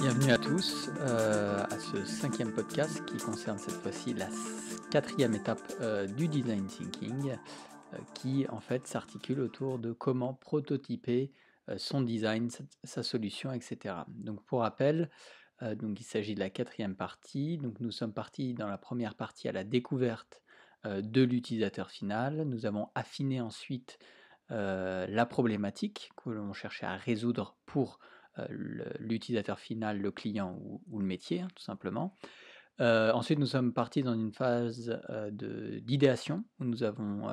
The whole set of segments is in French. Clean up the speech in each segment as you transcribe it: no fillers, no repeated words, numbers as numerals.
Bienvenue à tous à ce cinquième podcast qui concerne cette fois-ci la quatrième étape du design thinking qui en fait s'articule autour de comment prototyper son design, sa solution, etc. Donc pour rappel, donc il s'agit de la quatrième partie. Donc nous sommes partis dans la première partie à la découverte de l'utilisateur final. Nous avons affiné ensuite la problématique que l'on cherchait à résoudre pour l'utilisateur final, le client ou le métier, tout simplement. Ensuite, nous sommes partis dans une phase d'idéation où nous avons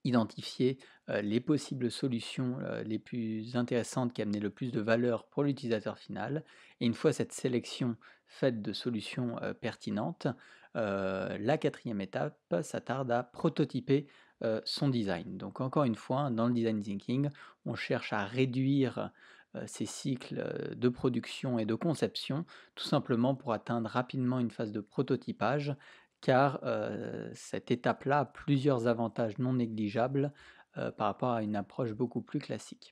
identifié les possibles solutions les plus intéressantes qui amenaient le plus de valeur pour l'utilisateur final. Et une fois cette sélection faite de solutions pertinentes, la quatrième étape s'attarde à prototyper son design. Donc encore une fois, dans le design thinking, on cherche à réduire ces cycles de production et de conception, tout simplement pour atteindre rapidement une phase de prototypage, car cette étape-là a plusieurs avantages non négligeables par rapport à une approche beaucoup plus classique.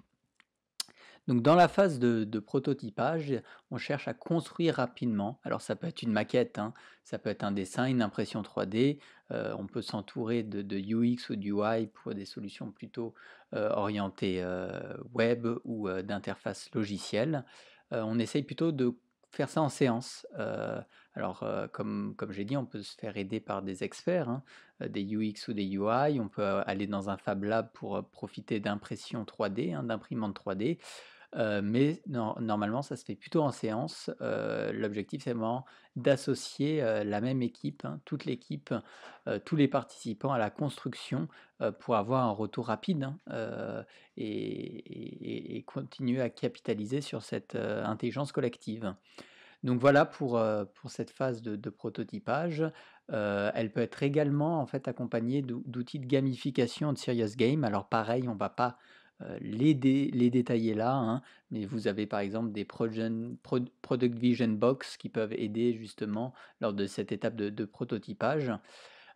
Donc dans la phase de prototypage, on cherche à construire rapidement. Alors ça peut être une maquette, hein, ça peut être un dessin, une impression 3D, on peut s'entourer de UX ou d'UI pour des solutions plutôt orientées web ou d'interface logicielle. On essaye plutôt de faire ça en séance. Alors comme j'ai dit, on peut se faire aider par des experts, hein, des UX ou des UI, on peut aller dans un Fab Lab pour profiter d'impression 3D, hein, d'imprimantes 3D. Mais normalement, ça se fait plutôt en séance. L'objectif, c'est vraiment d'associer la même équipe, hein, toute l'équipe, tous les participants à la construction pour avoir un retour rapide, hein, et continuer à capitaliser sur cette intelligence collective. Donc voilà pour cette phase de prototypage. Elle peut être également en fait accompagnée d'outils de gamification de serious game. Alors pareil, on ne va pas les détailler là, hein, mais vous avez par exemple des Product Vision Box qui peuvent aider justement lors de cette étape de prototypage.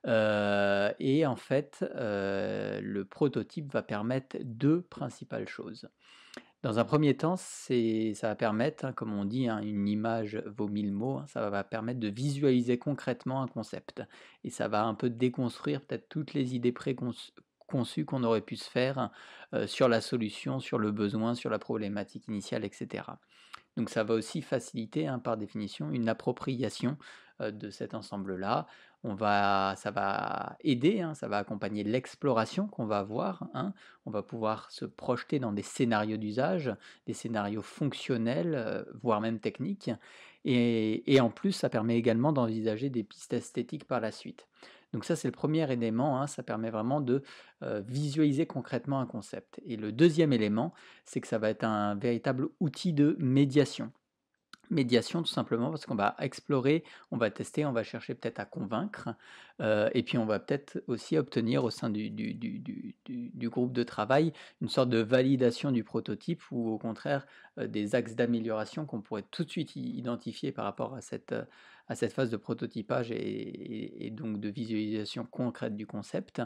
Et en fait, le prototype va permettre deux principales choses. Dans un premier temps, ça va permettre, hein, comme on dit, hein, une image vaut 1000 mots, hein, ça va permettre de visualiser concrètement un concept. Et ça va un peu déconstruire peut-être toutes les idées préconçues qu'on aurait pu se faire sur la solution, sur le besoin, sur la problématique initiale, etc. Donc ça va aussi faciliter, hein, par définition, une appropriation de cet ensemble-là. Ça va aider, hein, ça va accompagner l'exploration qu'on va avoir, hein. On va pouvoir se projeter dans des scénarios d'usage, des scénarios fonctionnels, voire même techniques. Et en plus, ça permet également d'envisager des pistes esthétiques par la suite. Donc ça, c'est le premier élément, hein, ça permet vraiment de visualiser concrètement un concept. Et le deuxième élément, c'est que ça va être un véritable outil de médiation. Médiation tout simplement parce qu'on va explorer, on va tester, on va chercher peut-être à convaincre, et puis on va peut-être aussi obtenir au sein du groupe de travail une sorte de validation du prototype ou au contraire des axes d'amélioration qu'on pourrait tout de suite identifier par rapport à cette phase de prototypage et donc de visualisation concrète du concept.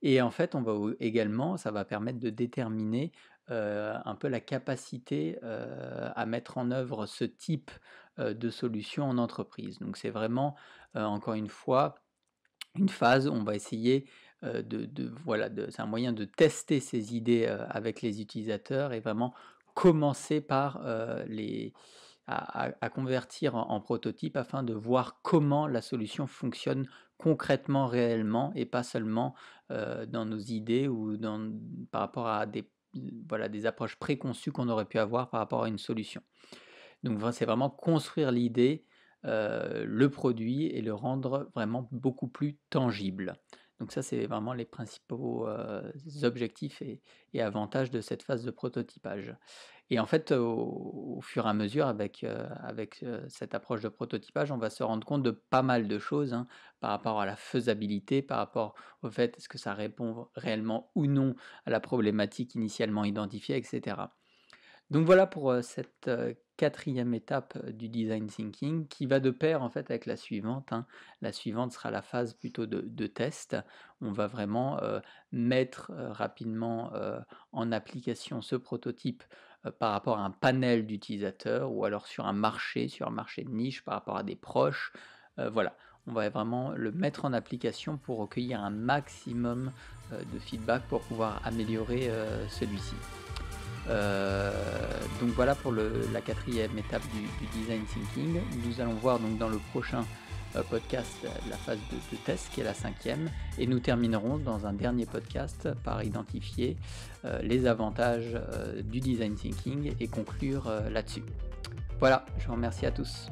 Et en fait, on va également, ça va permettre de déterminer un peu la capacité à mettre en œuvre ce type de solution en entreprise. Donc c'est vraiment, encore une fois, une phase où on va essayer c'est un moyen de tester ces idées avec les utilisateurs et vraiment commencer par à convertir en prototype afin de voir comment la solution fonctionne concrètement, réellement, et pas seulement dans nos idées ou par rapport à des approches préconçues qu'on aurait pu avoir par rapport à une solution. Donc c'est vraiment construire l'idée, le produit et le rendre vraiment beaucoup plus tangible. Donc ça, c'est vraiment les principaux objectifs et avantages de cette phase de prototypage. Et en fait, au fur et à mesure, avec cette approche de prototypage, on va se rendre compte de pas mal de choses, hein, par rapport à la faisabilité, par rapport au fait est-ce que ça répond réellement ou non à la problématique initialement identifiée, etc. Donc voilà pour cette quatrième étape du design thinking qui va de pair en fait avec la suivante, hein. La suivante sera la phase plutôt de test. On va vraiment mettre rapidement en application ce prototype par rapport à un panel d'utilisateurs ou alors sur un marché de niche par rapport à des proches. Voilà, on va vraiment le mettre en application pour recueillir un maximum de feedback pour pouvoir améliorer celui-ci. Donc voilà pour la quatrième étape du design thinking. Nous allons voir donc dans le prochain podcast la phase de test qui est la cinquième, et nous terminerons dans un dernier podcast par identifier les avantages du design thinking et conclure là-dessus. Voilà, je vous remercie à tous.